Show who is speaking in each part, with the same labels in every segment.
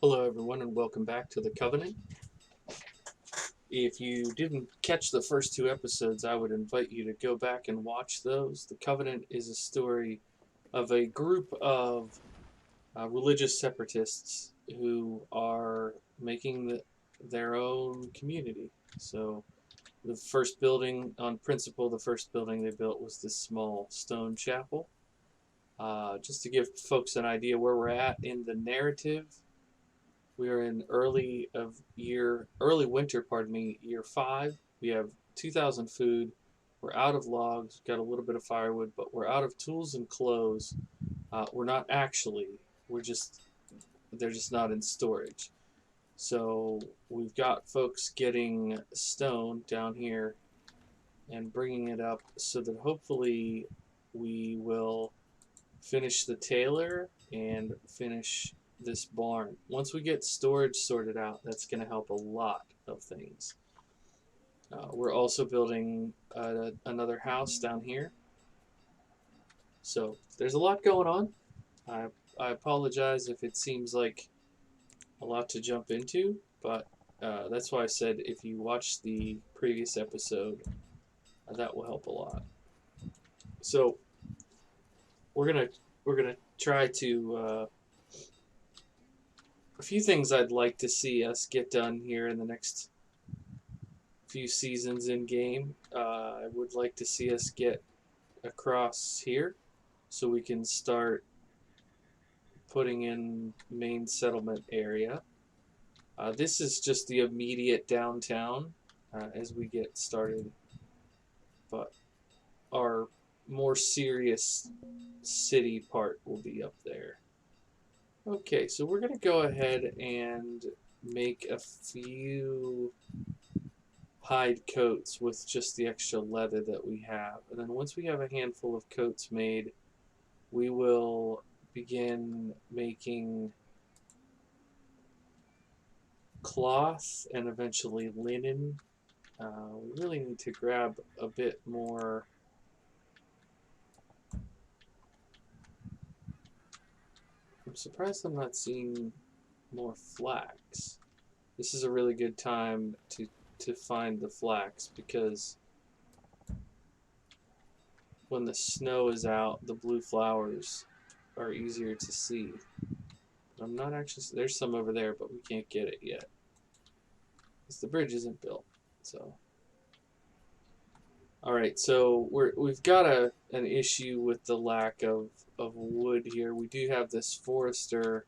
Speaker 1: Hello everyone and welcome back to the Covenant. If you didn't catch the first two episodes, I would invite you to go back and watch those. The Covenant is a story of a group of religious separatists who are making their own community. So the first building, on principle, the first building they built was this small stone chapel. Just to give folks an idea where we're at in the narrative, we are in early winter, year 5. We have 2,000 food. We're out of logs, got a little bit of firewood, but we're out of tools and clothes. We're not actually. They're just not in storage. So we've got folks getting stone down here and bringing it up so that hopefully we will finish the tailor and finish this barn. Once we get storage sorted out, that's going to help a lot of things. We're also building another house down here. So there's a lot going on. I apologize if it seems like a lot to jump into, but that's why I said if you watch the previous episode, that will help a lot. So we're gonna try to a few things I'd like to see us get done here in the next few seasons in game. I would like to see us get across here so we can start putting in main settlement area. This is just the immediate downtown as we get started, but our more serious city part will be up there. Okay, so we're going to go ahead and make a few hide coats with just the extra leather that we have. And then once we have a handful of coats made, we will begin making cloth and eventually linen. We really need to grab a bit more. I'm surprised I'm not seeing more flax. This is a really good time to find the flax because when the snow is out, the blue flowers are easier to see. But I'm not actually, there's some over there, but we can't get it yet because the bridge isn't built. So, all right, so we've got an issue with the lack of wood here. We do have this forester.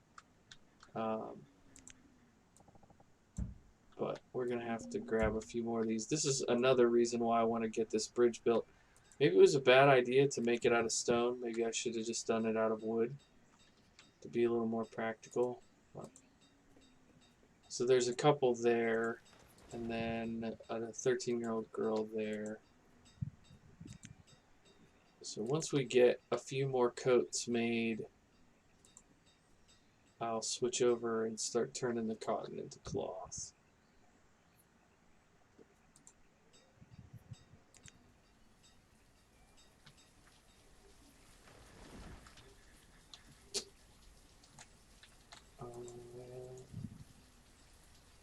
Speaker 1: But we're going to have to grab a few more of these. This is another reason why I want to get this bridge built. Maybe it was a bad idea to make it out of stone. Maybe I should have just done it out of wood to be a little more practical. So there's a couple there, and then a 13-year-old girl there. So once we get a few more coats made, I'll switch over and start turning the cotton into cloth.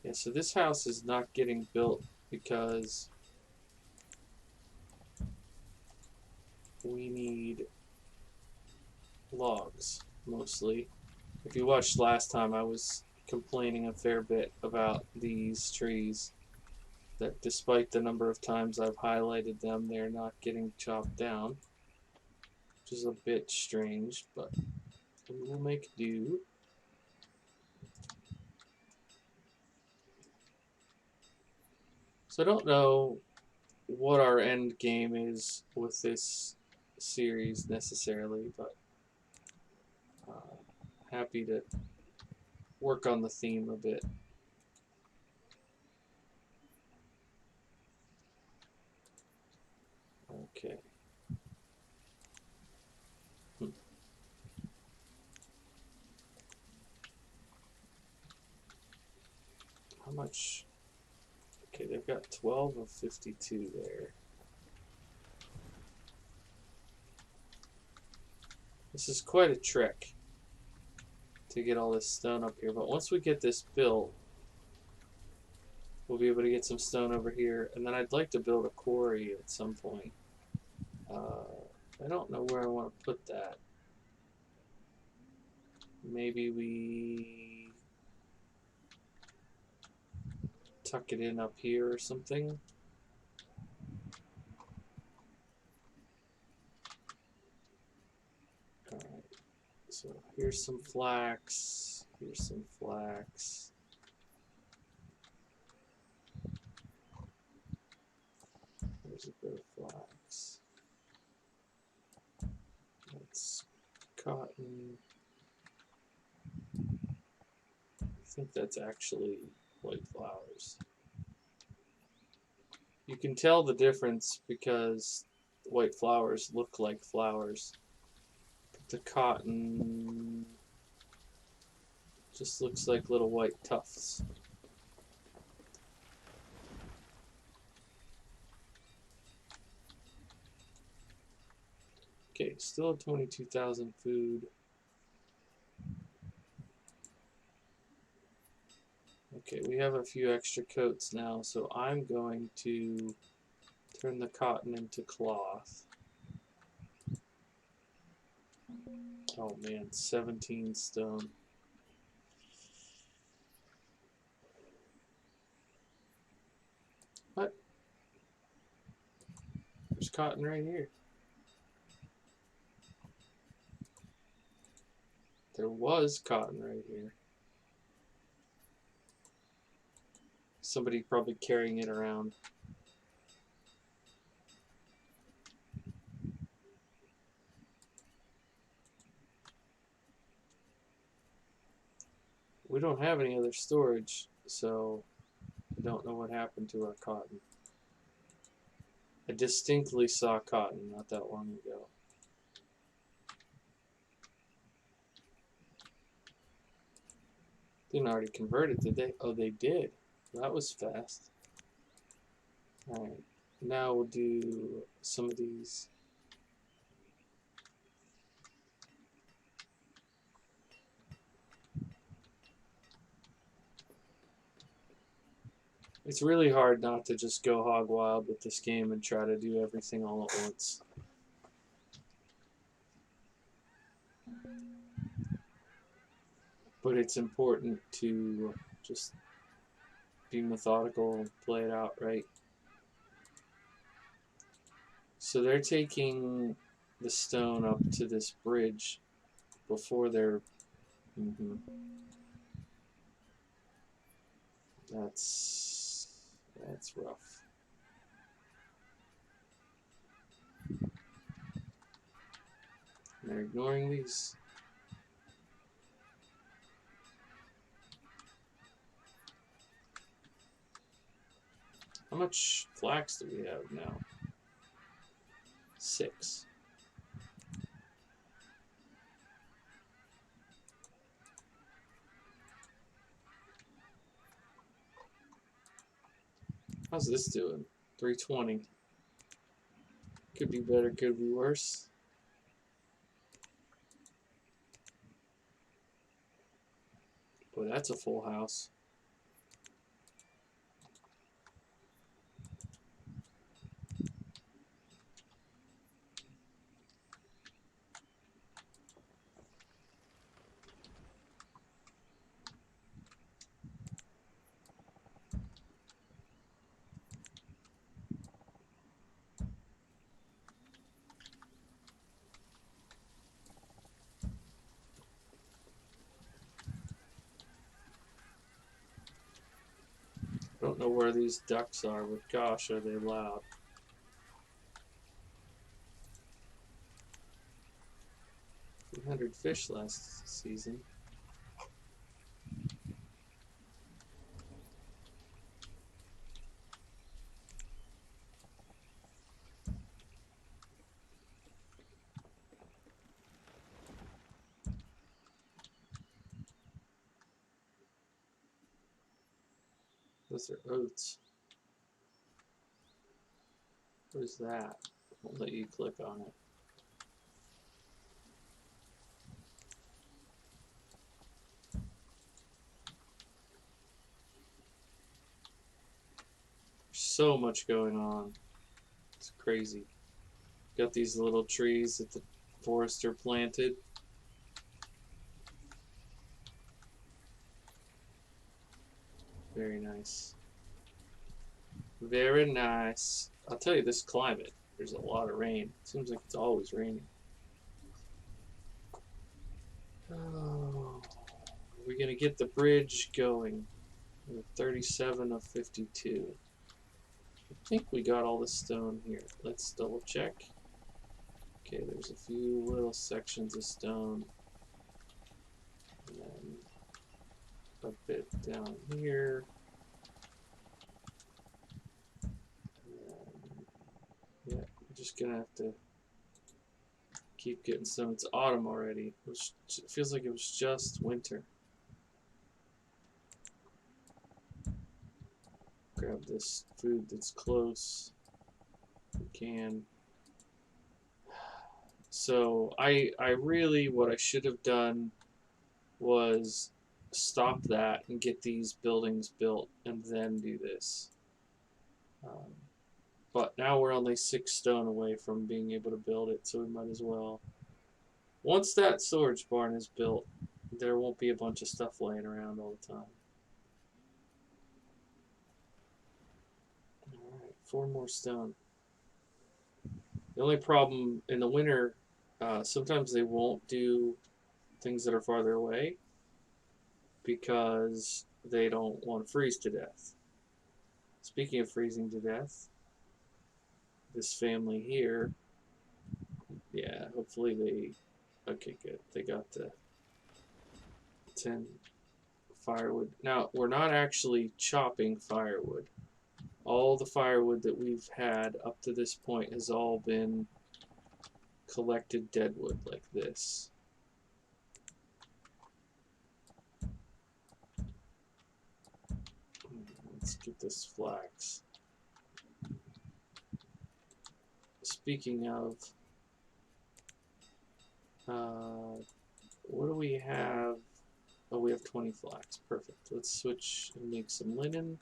Speaker 1: Yeah, so this house is not getting built because we need logs, mostly. If you watched last time, I was complaining a fair bit about these trees, that despite the number of times I've highlighted them, they're not getting chopped down, which is a bit strange, but we will make do. So I don't know what our end game is with this series necessarily, but happy to work on the theme a bit. Okay. How much? Okay, they've got 12 of 52 there. This is quite a trek to get all this stone up here. But once we get this built, we'll be able to get some stone over here. And then I'd like to build a quarry at some point. I don't know where I want to put that. Maybe we tuck it in up here or something. Alright, so here's some flax. Here's some flax. There's a bit of flax. That's cotton. I think that's actually white flowers. You can tell the difference because white flowers look like flowers. But the cotton just looks like little white tufts. Okay, still 22,000 food. Okay, we have a few extra coats now, so I'm going to turn the cotton into cloth. Oh man, 17 stone. What? There's cotton right here. There was cotton right here. Somebody probably carrying it around. We don't have any other storage, so I don't know what happened to our cotton. I distinctly saw cotton not that long ago. Didn't already convert it, did they? Oh, they did. That was fast. Alright, now we'll do some of these. It's really hard not to just go hog wild with this game and try to do everything all at once. But it's important to just be methodical and play it out right. So they're taking the stone up to this bridge before they're... That's rough. They're ignoring these. How much flax do we have now? 6. How's this doing? 320. Could be better, could be worse. Boy, that's a full house. I don't know where these ducks are, but gosh, are they loud. $300 fish last season. Those are oats. What is that? I'll let you click on it. so much going on. It's crazy. Got these little trees that the forester planted. Very nice. Very nice. I'll tell you, this climate, there's a lot of rain. It seems like it's always raining. Oh, are we going to get the bridge going? We're 37 of 52. I think we got all the stone here. Let's double check. Okay, there's a few little sections of stone. And then a bit down here. And then, yeah, we're just going to have to keep getting some. It's autumn already. It feels like it was just winter. Grab this food that's close. We can. So I really, what I should have done was stop that and get these buildings built and then do this. But now we're only 6 stone away from being able to build it, so we might as well. Once that storage barn is built, there won't be a bunch of stuff laying around all the time. Alright, 4 more stone. The only problem in the winter, sometimes they won't do things that are farther away because they don't want to freeze to death. Speaking of freezing to death, this family here, yeah, hopefully they, okay, good. They got the 10 firewood. Now, we're not actually chopping firewood. All the firewood that we've had up to this point has all been collected deadwood like this. Let's get this flax. Speaking of, what do we have? Oh, we have 20 flax. Perfect. Let's switch and make some linen.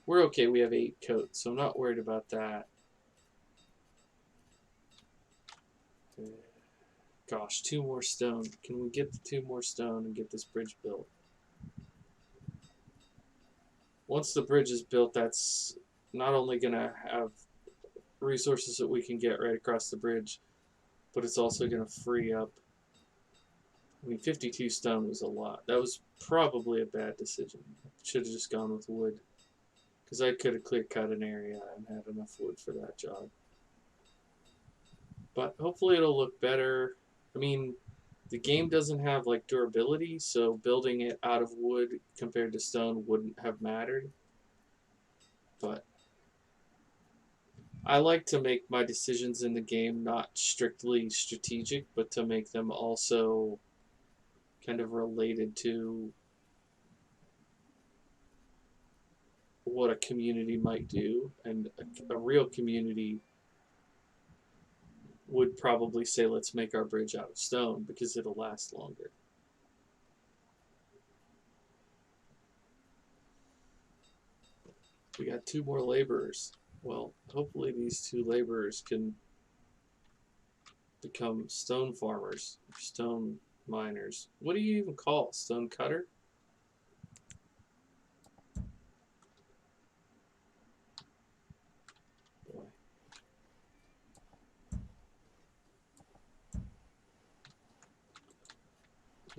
Speaker 1: We're okay. We have 8 coats, so I'm not worried about that. Gosh, 2 more stone. Can we get the 2 more stone and get this bridge built? Once the bridge is built, that's not only going to have resources that we can get right across the bridge, but it's also going to free up. I mean, 52 stone was a lot. That was probably a bad decision. Should have just gone with wood, because I could have clear cut an area and had enough wood for that job. But hopefully it'll look better. I mean, the game doesn't have like durability, so building it out of wood compared to stone wouldn't have mattered. But I like to make my decisions in the game not strictly strategic, but to make them also kind of related to what a community might do. And a real community would probably say, let's make our bridge out of stone because it'll last longer. We got 2 more laborers. Well, hopefully these 2 laborers can become stone farmers, stone miners. What do you even call it? Stone cutter? Boy.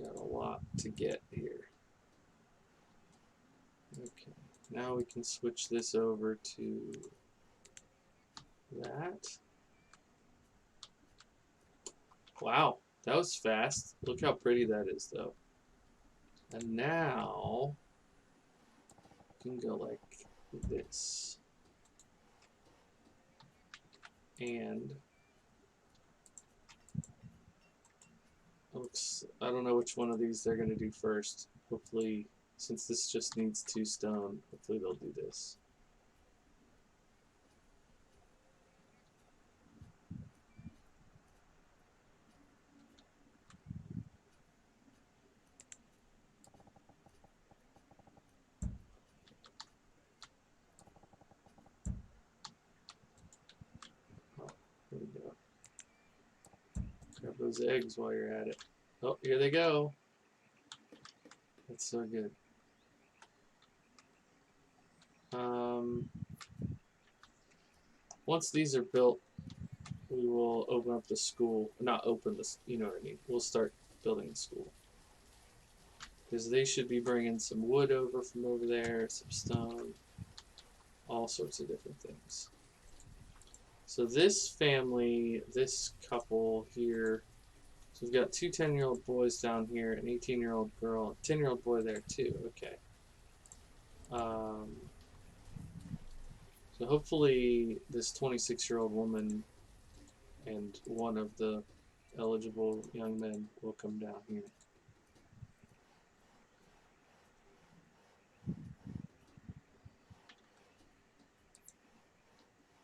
Speaker 1: Got a lot to get here. Okay, now we can switch this over to that. Wow, that was fast. Look how pretty that is, though. And now we can go like this. And looks, I don't know which one of these they're going to do first. Hopefully, since this just needs 2 stone, hopefully they'll do this. those eggs while you're at it. Oh, here they go. That's so good. Once these are built, we will open up the school. Not open this, you know what I mean. We'll start building the school. Because they should be bringing some wood over from over there, some stone, all sorts of different things. So this family, this couple here, so we've got two 10-year-old boys down here, an 18-year-old girl, a 10-year-old boy there too. Okay. So hopefully this 26-year-old woman and one of the eligible young men will come down here.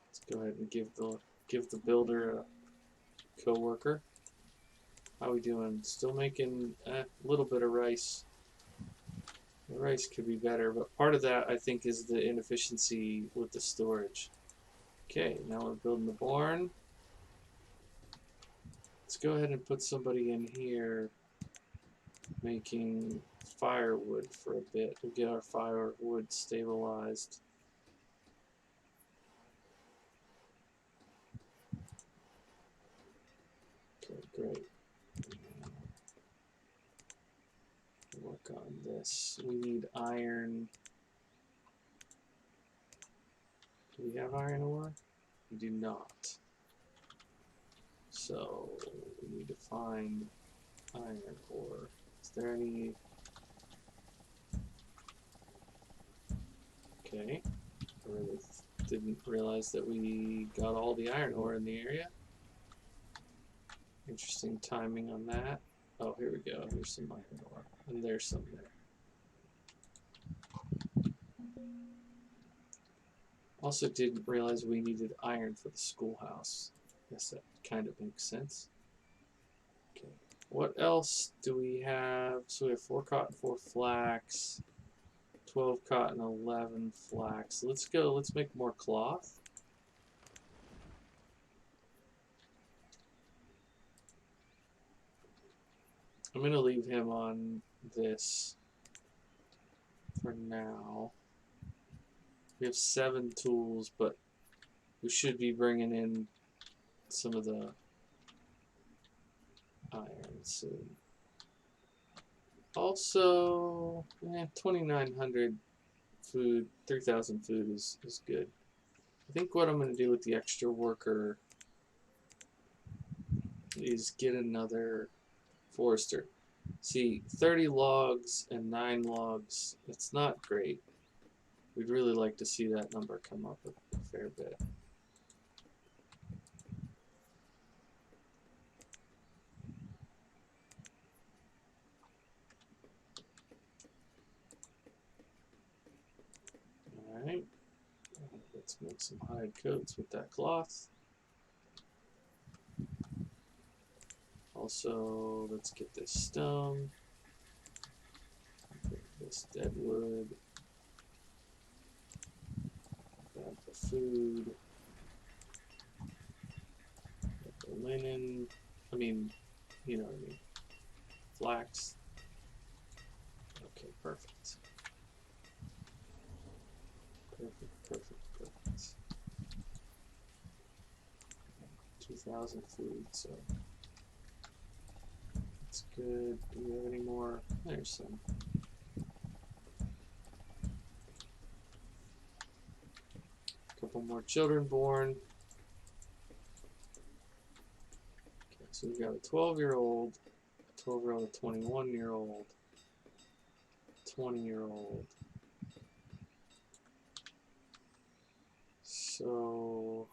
Speaker 1: Let's go ahead and give the builder a co-worker. How we doing? Still making a little bit of rice. The rice could be better, but part of that I think is the inefficiency with the storage. Okay, now we're building the barn. Let's go ahead and put somebody in here making firewood for a bit. We'll get our firewood stabilized. Okay, great. Work on this. We need iron. Do we have iron ore? We do not. So we need to find iron ore. Is there any? Okay. I really didn't realize that we got all the iron ore in the area. Interesting timing on that. Oh, here we go. Here's some iron ore. And there's some there. Also didn't realize we needed iron for the schoolhouse. Guess that kind of makes sense. Okay. What else do we have? So we have 4 cotton, 4 flax, 12 cotton, 11 flax. Let's go. Let's make more cloth. I'm going to leave him on this for now. We have 7 tools, but we should be bringing in some of the iron soon. Also, 2,900 food, 3,000 food is good. I think what I'm going to do with the extra worker is get another forester. See, 30 logs and 9 logs, it's not great. We'd really like to see that number come up a fair bit. Alright, let's make some hide coats with that cloth. Also, let's get this stone, get this dead wood, grab the food, get the linen, you know what I mean, flax. Okay, perfect. Perfect. 2,000 food, so that's good. Do we have any more? There's some. A couple more children born. Okay, so we've got a 12-year-old, a 12-year-old, a 21-year-old, 20-year-old. So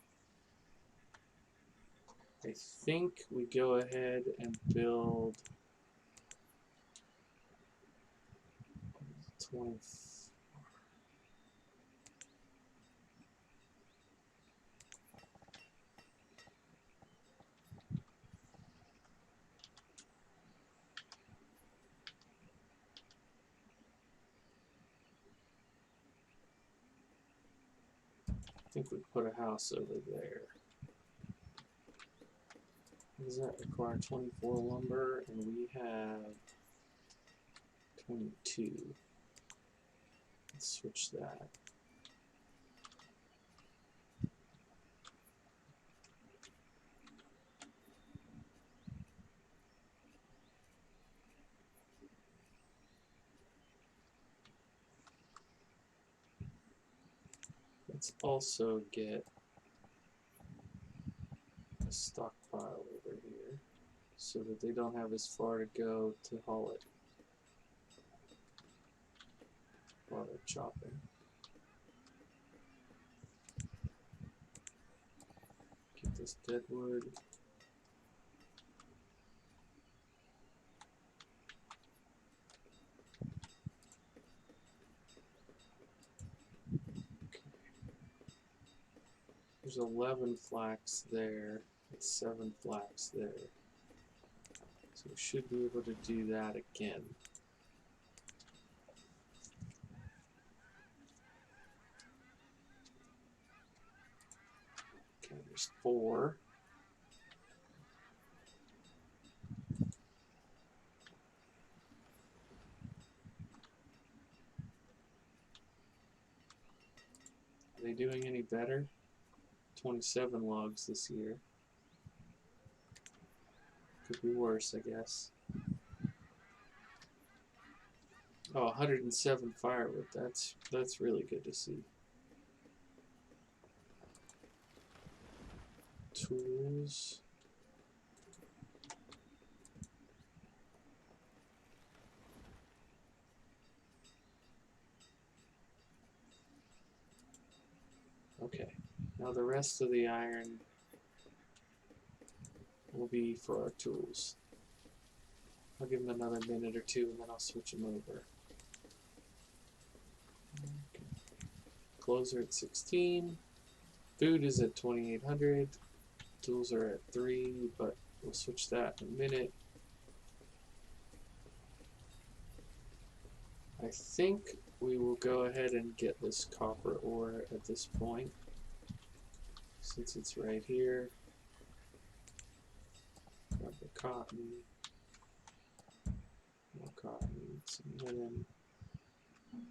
Speaker 1: I think we go ahead and build 20. I think we put a house over there. Does that require 24 lumber? And we have 22. Let's switch that. Let's also get a stockpile over here so that they don't have as far to go to haul it while they're chopping. Get this dead wood. There's 11 flax there, and 7 flax there. So we should be able to do that again. Okay, there's 4. Are they doing any better? 27 logs this year. Could be worse, I guess. Oh, 107 firewood. That's really good to see. Tools. Okay. Now the rest of the iron will be for our tools. I'll give them another minute or two and then I'll switch them over. Okay. Clothes are at 16. Food is at 2,800. Tools are at 3, but we'll switch that in a minute. I think we will go ahead and get this copper ore at this point, since it's right here. Grab the cotton, more cotton, some linen.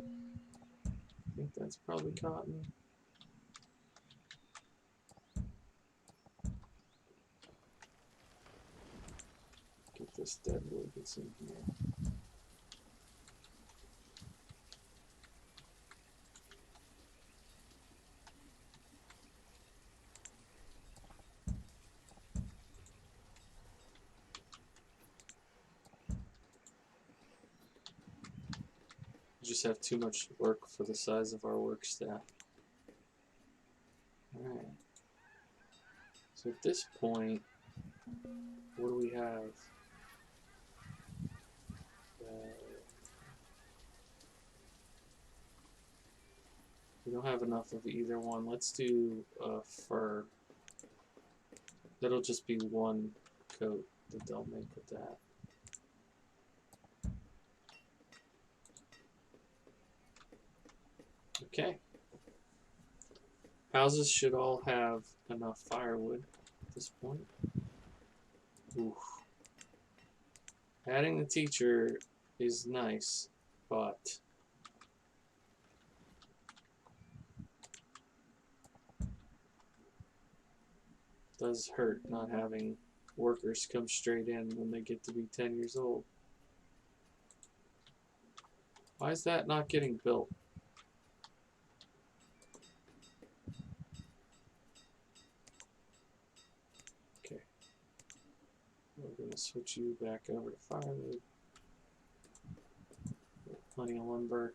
Speaker 1: I think that's probably cotton. Get this dead wood that's in here. We just have too much work for the size of our work staff. Alright. So at this point, what do we have? We don't have enough of either one. Let's do fur. That'll just be one coat that they'll make with that. Okay. Houses should all have enough firewood at this point. Oof. Adding the teacher is nice, but does hurt not having workers come straight in when they get to be 10 years old. Why is that not getting built? Okay. We're going to switch you back over to firewood. Plenty of lumber.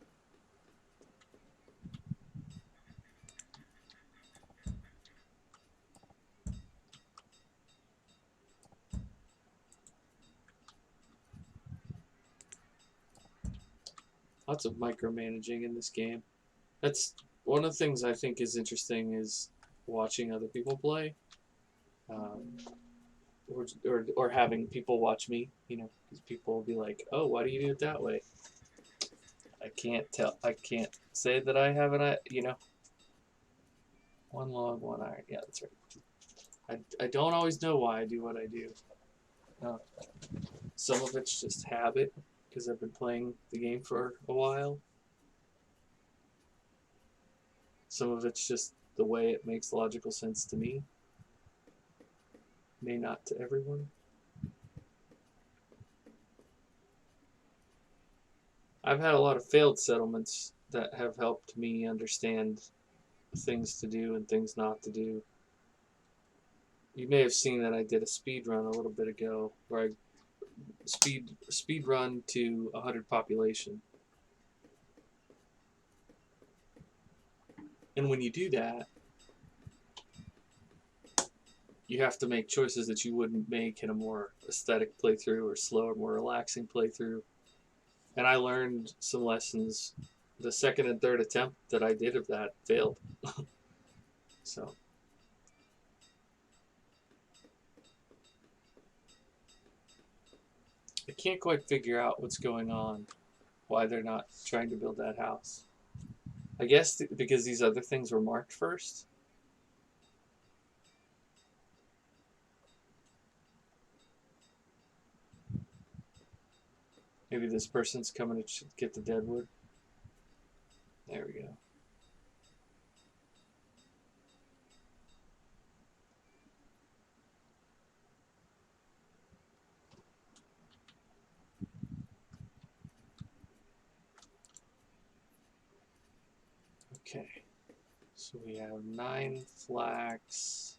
Speaker 1: Lots of micromanaging in this game. That's one of the things I think is interesting is watching other people play, or having people watch me. You know, because people will be like, "Oh, why do you do it that way?" I can't tell. I can't say that I have an. You know, one log, one iron. Yeah, that's right. I don't always know why I do what I do. Uh, some of it's just habit because I've been playing the game for a while. Some of it's just the way it makes logical sense to me. May not to everyone. I've had a lot of failed settlements that have helped me understand things to do and things not to do. You may have seen that I did a speed run a little bit ago where I speed run to 100 population. And when you do that, you have to make choices that you wouldn't make in a more aesthetic playthrough or slower, more relaxing playthrough. And I learned some lessons. The second and third attempt that I did of that failed. So I can't quite figure out what's going on, why they're not trying to build that house. I guess because these other things were marked first. Maybe this person's coming to get the deadwood. There we go. Okay. So we have 9 flax.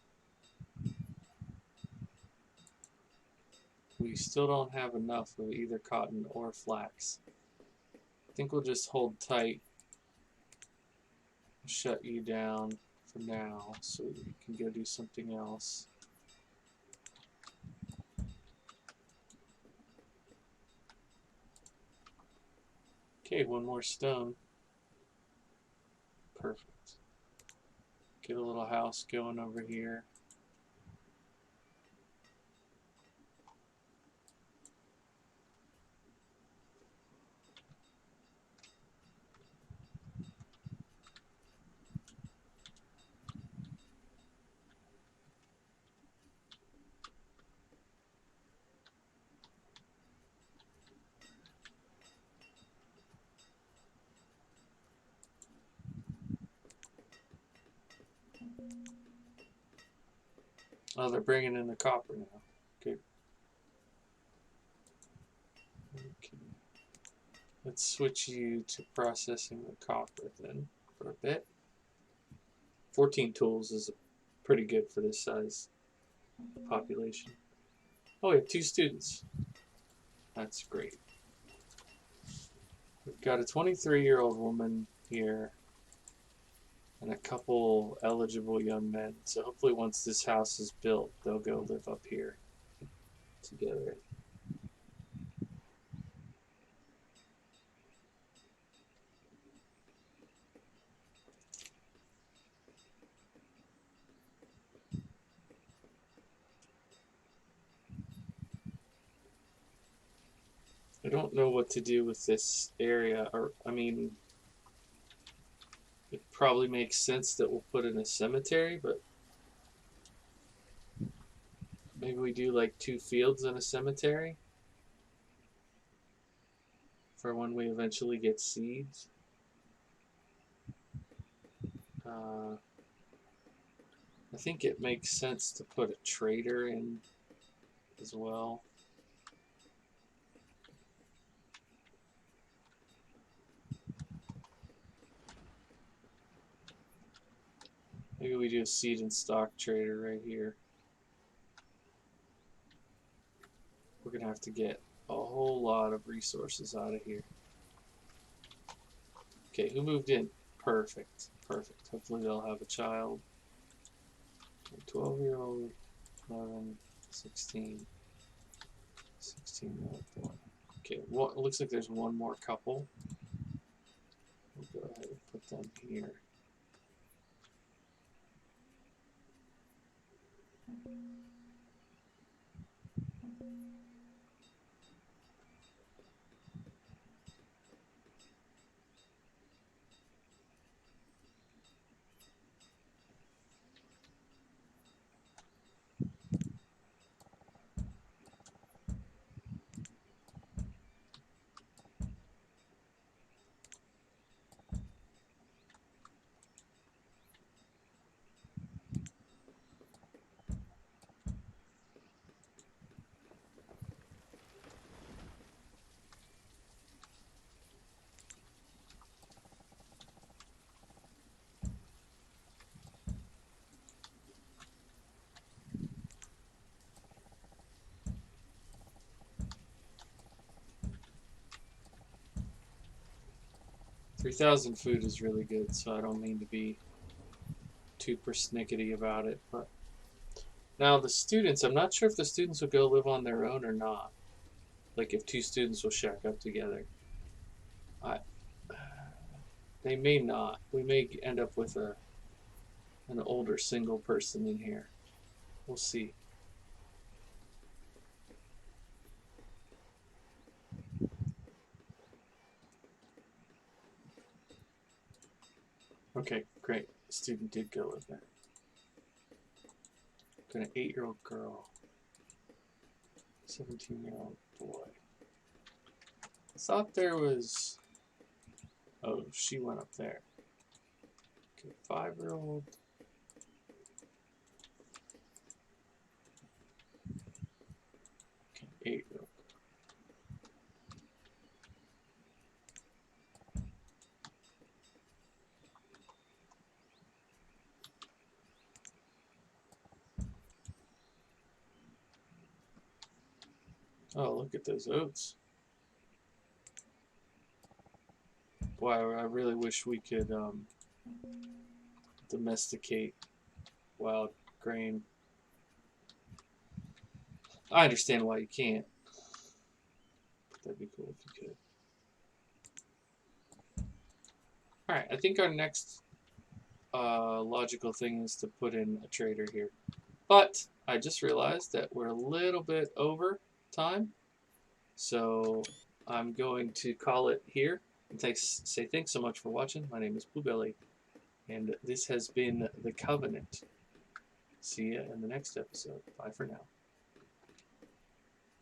Speaker 1: We still don't have enough of either cotton or flax. I think we'll just hold tight, shut you down for now so we can go do something else. Okay, 1 more stone. Perfect. Get a little house going over here. Oh, they're bringing in the copper now. Good. Okay. Let's switch you to processing the copper then for a bit. 14 tools is pretty good for this size population. Oh, we have 2 students. That's great. We've got a 23-year-old woman here and a couple eligible young men. So hopefully once this house is built, they'll go live up here together. I don't know what to do with this area, or I mean, it probably makes sense that we'll put in a cemetery, but maybe we do like 2 fields and a cemetery for when we eventually get seeds. I think it makes sense to put a trader in as well. Maybe we do a seed and stock trader right here. We're going to have to get a whole lot of resources out of here. Okay, who moved in? Perfect. Perfect. Hopefully they'll have a child. 12-year-old, 11, 16, 16-year-old boy. Okay, well, it looks like there's 1 more couple. We'll go ahead and put them here. 3,000 food is really good, so I don't mean to be too persnickety about it. But now the students, I'm not sure if the students will go live on their own or not. Like if two students will shack up together. I, they may not. We may end up with an older single person in here. We'll see. Okay, great. The student did go live there. Got an 8-year-old girl. 17-year-old boy. I thought there was... Oh, she went up there. Okay, 5-year-old. Okay, 8-year-old. Oh, look at those oats. Boy, I really wish we could domesticate wild grain. I understand why you can't. But that'd be cool if you could. Alright, I think our next logical thing is to put in a trader here. But I just realized that we're a little bit over time. So I'm going to call it here. And say thanks so much for watching. My name is Bluebelly. And this has been The Covenant. See you in the next episode. Bye for now.